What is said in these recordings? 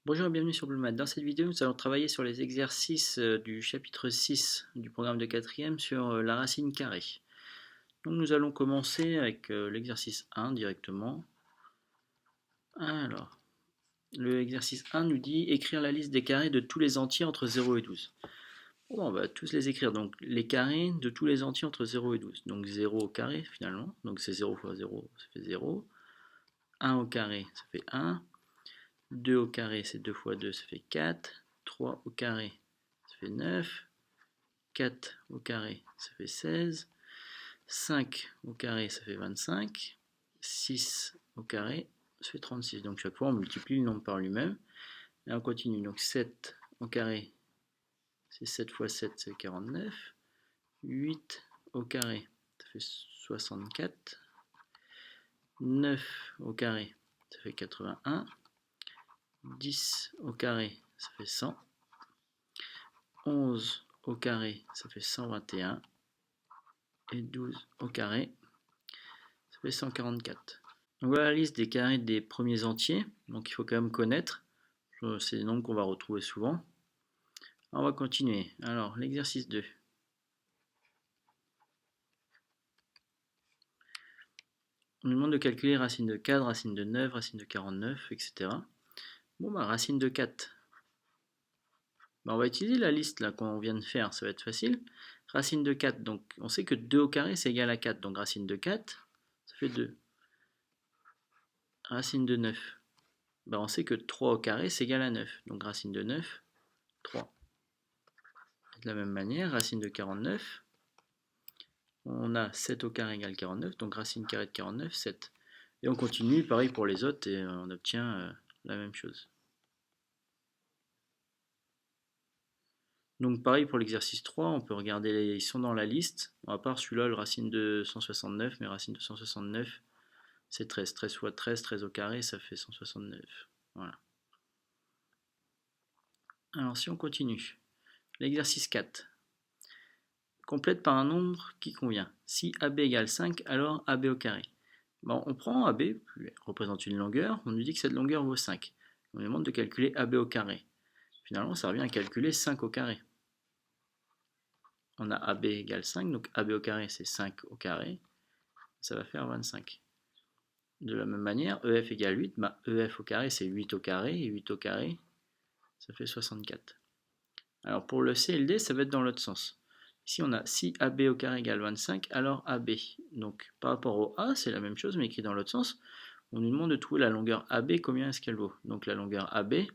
Bonjour et bienvenue sur BlueMath. Dans cette vidéo, nous allons travailler sur les exercices du chapitre 6 du programme de 4e sur la racine carrée. Donc nous allons commencer avec l'exercice 1 directement. Alors, l'exercice 1 nous dit écrire la liste des carrés de tous les entiers entre 0 et 12. Bon, on va tous les écrire. Donc les carrés de tous les entiers entre 0 et 12. Donc 0 au carré finalement. Donc c'est 0 fois 0, ça fait 0. 1 au carré, ça fait 1. 2 au carré, c'est 2 fois 2, ça fait 4. 3 au carré, ça fait 9. 4 au carré, ça fait 16. 5 au carré, ça fait 25. 6 au carré, ça fait 36. Donc chaque fois, on multiplie le nombre par lui-même. Et on continue. Donc 7 au carré, c'est 7 fois 7, c'est 49. 8 au carré, ça fait 64. 9 au carré, ça fait 81. 10 au carré, ça fait 100. 11 au carré, ça fait 121. Et 12 au carré, ça fait 144. Donc voilà la liste des carrés des premiers entiers. Donc il faut quand même connaître. C'est des nombres qu'on va retrouver souvent. On va continuer. Alors l'exercice 2. On nous demande de calculer racine de 4, racine de 9, racine de 49, etc. Bon bah racine de 4. On va utiliser la liste là qu'on vient de faire, ça va être facile. Racine de 4, donc on sait que 2 au carré c'est égal à 4, donc racine de 4, ça fait 2. Racine de 9, on sait que 3 au carré c'est égal à 9, donc racine de 9, 3. De la même manière, racine de 49, on a 7 au carré égale 49, donc racine carrée de 49, 7. Et on continue, pareil pour les autres, et on obtient la même chose. Donc pareil pour l'exercice 3, on peut regarder, ils sont dans la liste, à part celui-là, le racine de 169, mais racine de 169, c'est 13. 13 fois 13, 13 au carré, ça fait 169. Voilà. Alors si on continue, l'exercice 4. Complète par un nombre qui convient. Si AB égale 5, alors AB au carré. Bon, on prend AB, qui représente une longueur, on nous dit que cette longueur vaut 5. On nous demande de calculer AB au carré. Finalement, ça revient à calculer 5 au carré. On a AB égale 5, donc AB au carré, c'est 5 au carré. Ça va faire 25. De la même manière, EF égale 8, EF au carré, c'est 8 au carré, et 8 au carré, ça fait 64. Alors pour le C et le D, ça va être dans l'autre sens. Ici, on a si AB au carré égale 25, alors AB. Donc par rapport au A, c'est la même chose, mais écrit dans l'autre sens. On nous demande de trouver la longueur AB, combien est-ce qu'elle vaut. Donc la longueur AB,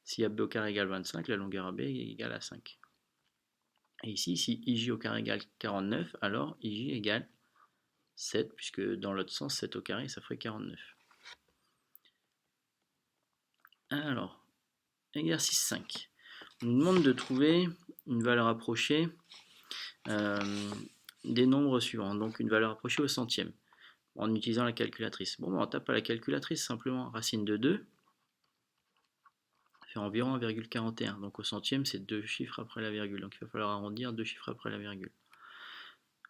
si AB au carré égale 25, la longueur AB est égale à 5. Et ici, si IJ au carré égale 49, alors IJ égale 7, puisque dans l'autre sens, 7 au carré, ça ferait 49. Alors, exercice 5. On nous demande de trouver une valeur approchée des nombres suivants, donc une valeur approchée au centième, en utilisant la calculatrice. Bon, on tape à la calculatrice simplement. Racine de 2 fait environ 1,41. Donc au centième, c'est 2 chiffres après la virgule. Donc il va falloir arrondir 2 chiffres après la virgule.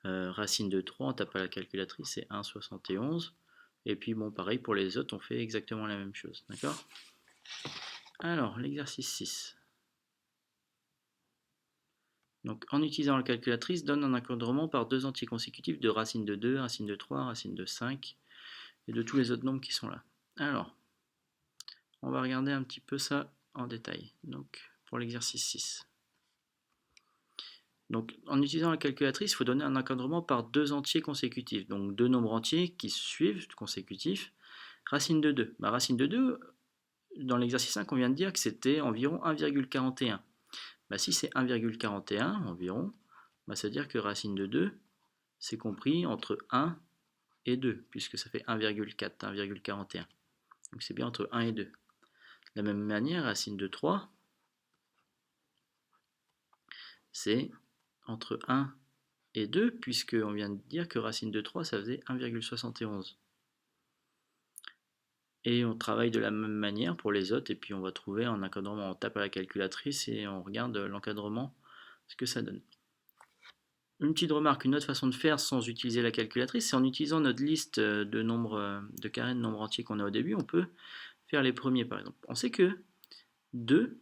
Racine de 3, on tape à la calculatrice, c'est 1,71. Et puis bon, pareil pour les autres, on fait exactement la même chose. D'accord? Alors, l'exercice 6. Donc, en utilisant la calculatrice, donne un encadrement par deux entiers consécutifs de racine de 2, racine de 3, racine de 5 et de tous les autres nombres qui sont là. Alors, on va regarder un petit peu ça en détail. Donc, pour l'exercice 6. Donc, en utilisant la calculatrice, il faut donner un encadrement par deux entiers consécutifs. Donc, deux nombres entiers qui se suivent, consécutifs. Racine de 2. Racine de 2, dans l'exercice 5, on vient de dire que c'était environ 1,41. Si c'est 1,41 environ, ça veut dire que racine de 2, c'est compris entre 1 et 2, puisque ça fait 1,4, 1,41. Donc c'est bien entre 1 et 2. De la même manière, racine de 3, c'est entre 1 et 2, puisqu'on vient de dire que racine de 3, ça faisait 1,71. Et on travaille de la même manière pour les autres, et puis on va trouver un encadrement. On tape à la calculatrice et on regarde l'encadrement, ce que ça donne. Une petite remarque, une autre façon de faire sans utiliser la calculatrice, c'est en utilisant notre liste de nombres, de carrés de nombres entiers qu'on a au début, on peut faire les premiers par exemple. On sait que 2,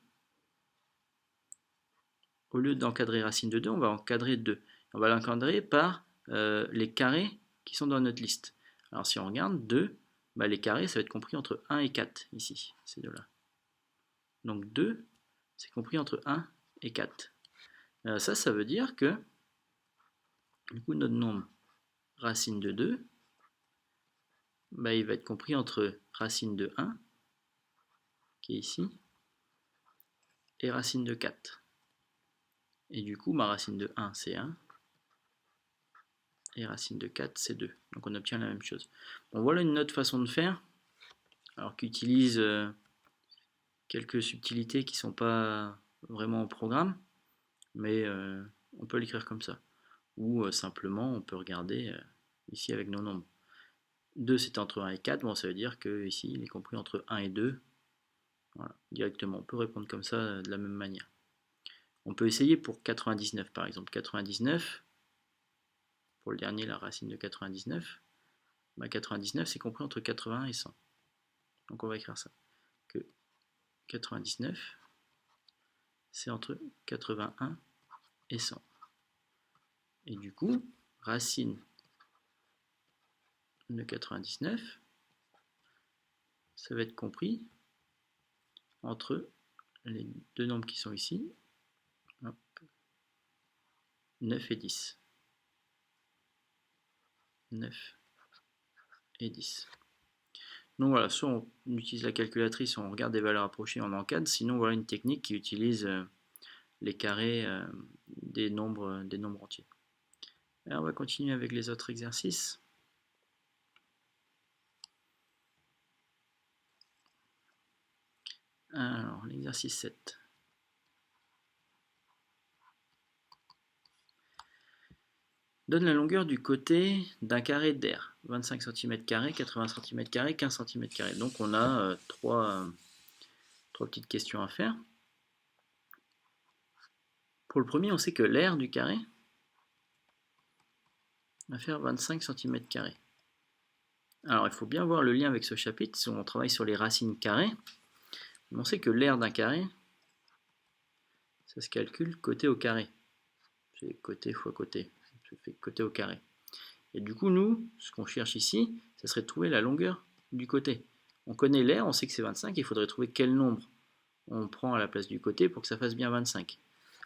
au lieu d'encadrer racine de 2, on va encadrer 2. On va l'encadrer par les carrés qui sont dans notre liste. Alors si on regarde 2, bah, les carrés, ça va être compris entre 1 et 4, ici, ces deux-là. Donc 2, c'est compris entre 1 et 4. Ça veut dire que du coup, notre nombre racine de 2, bah, il va être compris entre racine de 1, qui est ici, et racine de 4. Et du coup, ma racine de 1, c'est 1, et racine de 4, c'est 2. Donc on obtient la même chose. Bon, voilà une autre façon de faire, alors qui utilise quelques subtilités qui ne sont pas vraiment au programme, mais on peut l'écrire comme ça. Ou simplement, on peut regarder ici avec nos nombres. 2, c'est entre 1 et 4, bon, ça veut dire que ici, il est compris entre 1 et 2. Voilà, directement, on peut répondre comme ça de la même manière. On peut essayer pour 99 par exemple. 99, pour le dernier, la racine de 99, bah 99 c'est compris entre 80 et 100. Donc on va écrire ça. Que 99, c'est entre 81 et 100. Et du coup, racine de 99, ça va être compris entre les deux nombres qui sont ici, 9 et 10. 9 et 10. Donc voilà, soit on utilise la calculatrice, on regarde des valeurs approchées, on encadre, sinon voilà une technique qui utilise les carrés des nombres entiers. Alors on va continuer avec les autres exercices. Alors, l'exercice 7. Donne la longueur du côté d'un carré d'air. 25 cm², 80 cm², 15 cm². Donc on a trois petites questions à faire. Pour le premier, on sait que l'aire du carré va faire 25 cm². Alors il faut bien voir le lien avec ce chapitre, si on travaille sur les racines carrées. On sait que l'aire d'un carré, ça se calcule côté au carré. C'est côté fois côté. Ça fait côté au carré. Et du coup, nous, ce qu'on cherche ici, ça serait de trouver la longueur du côté. On connaît l'aire, on sait que c'est 25, il faudrait trouver quel nombre on prend à la place du côté pour que ça fasse bien 25.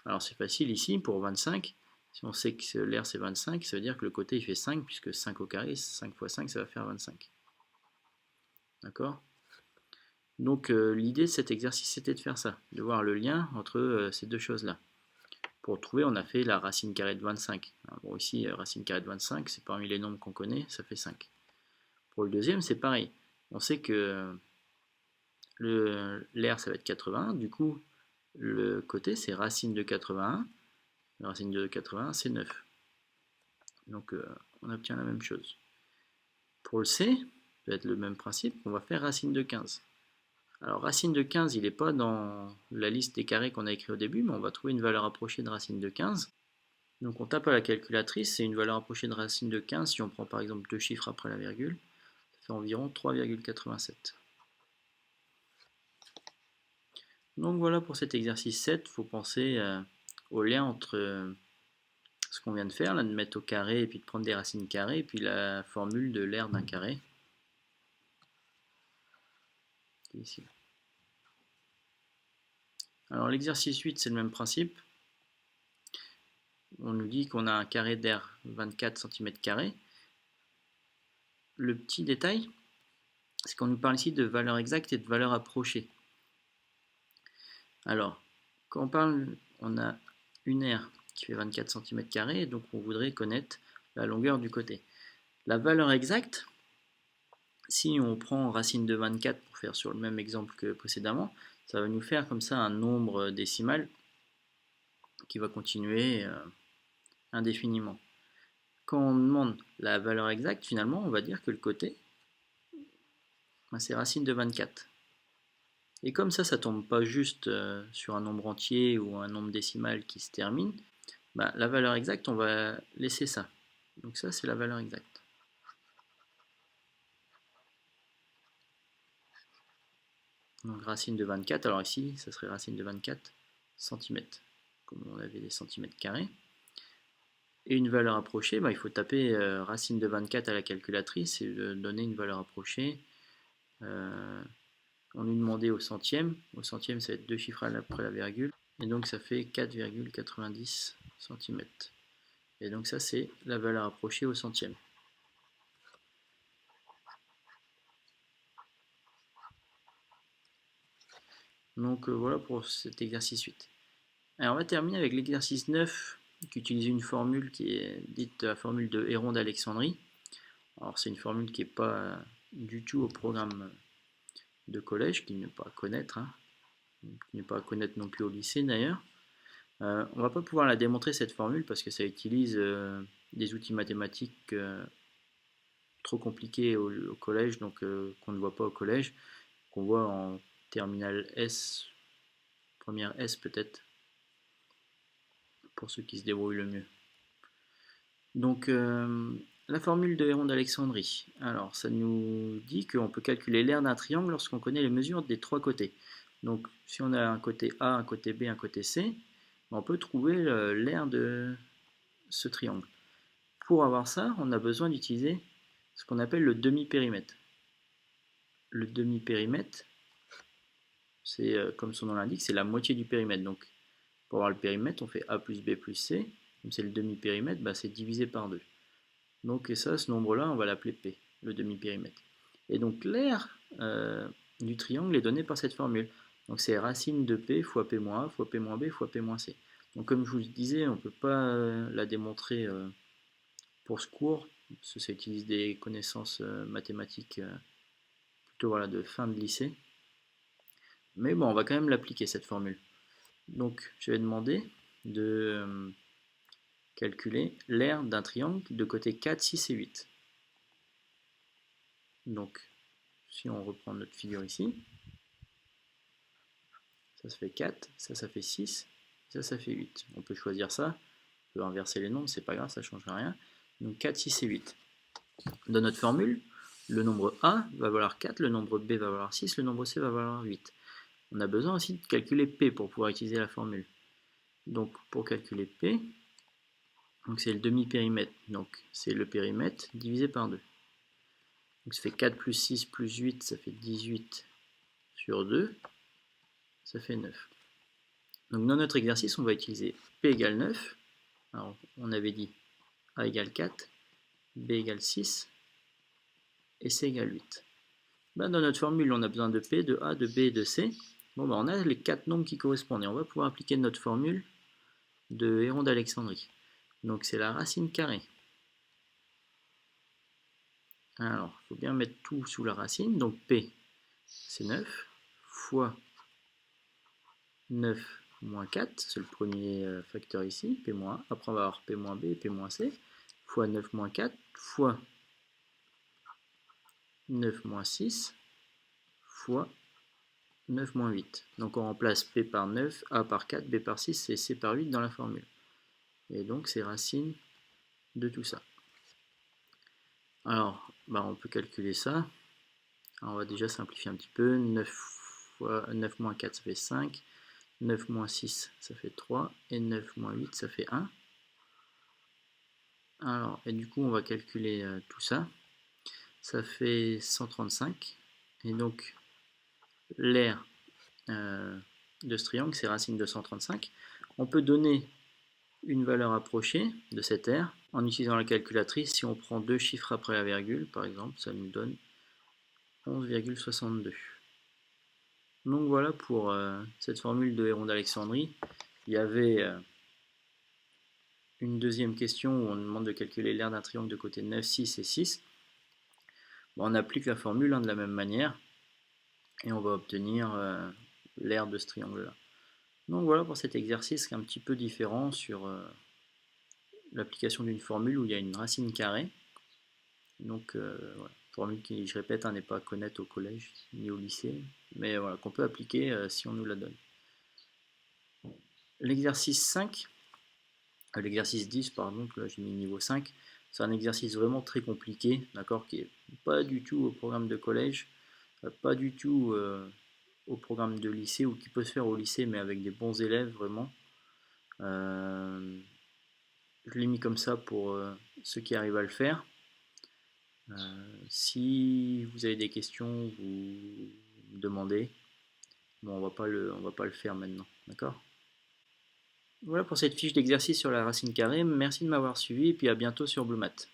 Alors c'est facile ici, pour 25, si on sait que l'aire c'est 25, ça veut dire que le côté il fait 5, puisque 5 au carré, 5 fois 5, ça va faire 25. D'accord? Donc l'idée de cet exercice, c'était de faire ça, de voir le lien entre ces deux choses-là. Pour trouver, on a fait la racine carrée de 25. Alors, bon, ici, racine carrée de 25, c'est parmi les nombres qu'on connaît, ça fait 5. Pour le deuxième, c'est pareil. On sait que l'aire, ça va être 81. Du coup, le côté, c'est racine de 81. La racine de 81, c'est 9. Donc, on obtient la même chose. Pour le C, ça va être le même principe. On va faire racine de 15. Alors, racine de 15, il n'est pas dans la liste des carrés qu'on a écrit au début, mais on va trouver une valeur approchée de racine de 15. Donc, on tape à la calculatrice, c'est une valeur approchée de racine de 15. Si on prend par exemple deux chiffres après la virgule, ça fait environ 3,87. Donc voilà pour cet exercice 7, il faut penser au lien entre ce qu'on vient de faire, là, de mettre au carré et puis de prendre des racines carrées, et puis la formule de l'aire d'un carré. Ici. Alors l'exercice 8, c'est le même principe. On nous dit qu'on a un carré d'air 24 cm². Le petit détail, c'est qu'on nous parle ici de valeur exacte et de valeur approchée. Alors, quand on parle, on a une aire qui fait 24 cm², et donc on voudrait connaître la longueur du côté. La valeur exacte, si on prend racine de 24 pour faire sur le même exemple que précédemment, ça va nous faire comme ça un nombre décimal qui va continuer indéfiniment. Quand on demande la valeur exacte, finalement, on va dire que le côté, c'est racine de 24. Et comme ça tombe pas juste sur un nombre entier ou un nombre décimal qui se termine, bah, la valeur exacte, on va laisser ça. Donc ça, c'est la valeur exacte. Donc racine de 24, alors ici, ça serait racine de 24 cm, comme on avait des centimètres carrés. Et une valeur approchée, il faut taper racine de 24 à la calculatrice et donner une valeur approchée. On lui demandait au centième. Au centième, ça va être deux chiffres après la virgule. Et donc ça fait 4,90 cm. Et donc ça, c'est la valeur approchée au centième. Donc voilà pour cet exercice 8. Alors on va terminer avec l'exercice 9 qui utilise une formule qui est dite la formule de Héron d'Alexandrie. Alors c'est une formule qui n'est pas du tout au programme de collège, qui n'est pas à connaître, qui n'est pas à connaître non plus au lycée d'ailleurs. On ne va pas pouvoir la démontrer cette formule parce que ça utilise des outils mathématiques trop compliqués au collège, donc qu'on ne voit pas au collège, qu'on voit en terminale S, première S peut-être, pour ceux qui se débrouillent le mieux. Donc la formule de Héron d'Alexandrie. Alors ça nous dit qu'on peut calculer l'aire d'un triangle lorsqu'on connaît les mesures des trois côtés. Donc si on a un côté A, un côté B, un côté C, on peut trouver l'aire de ce triangle. Pour avoir ça, on a besoin d'utiliser ce qu'on appelle le demi-périmètre. Le demi-périmètre, c'est comme son nom l'indique, c'est la moitié du périmètre. Donc pour avoir le périmètre, on fait A plus B plus C. Comme c'est le demi-périmètre, c'est divisé par 2. Donc ça, ce nombre-là, on va l'appeler P, le demi-périmètre. Et donc l'aire du triangle est donné par cette formule. Donc c'est racine de P fois P-A fois P-B fois P-C. Donc comme je vous le disais, on ne peut pas la démontrer pour ce cours, parce que ça utilise des connaissances mathématiques plutôt voilà, de fin de lycée. Mais bon, on va quand même l'appliquer cette formule. Donc je vais demander de calculer l'aire d'un triangle de côté 4, 6 et 8. Donc si on reprend notre figure ici, ça fait 4, ça fait 6, ça fait 8. On peut choisir ça, on peut inverser les nombres, c'est pas grave, ça ne change rien. Donc 4, 6 et 8. Dans notre formule, le nombre A va valoir 4, le nombre B va valoir 6, le nombre C va valoir 8. On a besoin aussi de calculer P pour pouvoir utiliser la formule. Donc pour calculer P, c'est le demi-périmètre, donc c'est le périmètre divisé par 2. Donc ça fait 4 plus 6 plus 8, ça fait 18 sur 2, ça fait 9. Donc dans notre exercice, on va utiliser P égale 9. Alors on avait dit A égale 4, B égale 6 et C égale 8. Dans notre formule, on a besoin de P, de A, de B et de C. Bon, on a les 4 nombres qui correspondent et on va pouvoir appliquer notre formule de Héron d'Alexandrie. Donc c'est la racine carrée. Alors, il faut bien mettre tout sous la racine. Donc P, c'est 9, fois 9 moins 4, c'est le premier facteur ici, P moins 1. Après, on va avoir P moins B et P moins C, fois 9 moins 4, fois 9 moins 6, fois 9 moins 8. Donc on remplace P par 9, A par 4, B par 6 et C par 8 dans la formule. Et donc c'est racine de tout ça. Alors, on peut calculer ça. Alors, on va déjà simplifier un petit peu. 9 fois 9 moins 4, ça fait 5. 9 moins 6, ça fait 3. Et 9 moins 8, ça fait 1. Alors, et du coup, on va calculer tout ça. Ça fait 135. Et donc, l'aire de ce triangle, c'est racine de 135. On peut donner une valeur approchée de cette aire en utilisant la calculatrice. Si on prend deux chiffres après la virgule, par exemple, ça nous donne 11,62. Donc voilà pour cette formule de Héron d'Alexandrie. Il y avait une deuxième question où on demande de calculer l'aire d'un triangle de côté 9, 6 et 6. On applique la formule de la même manière et on va obtenir l'aire de ce triangle-là. Donc voilà pour cet exercice qui est un petit peu différent sur l'application d'une formule où il y a une racine carrée. Donc voilà, formule qui, je répète, n'est pas à connaître au collège ni au lycée, mais voilà, qu'on peut appliquer si on nous la donne. L'exercice 5, l'exercice 10, pardon, là j'ai mis niveau 5, c'est un exercice vraiment très compliqué, d'accord, qui n'est pas du tout au programme de collège, pas du tout au programme de lycée ou qui peut se faire au lycée mais avec des bons élèves vraiment. Je l'ai mis comme ça pour ceux qui arrivent à le faire. Si vous avez des questions, vous me demandez. Bon, on va pas le faire maintenant, d'accord? Voilà pour cette fiche d'exercice sur la racine carrée. Merci de m'avoir suivi et puis à bientôt sur Blue Math.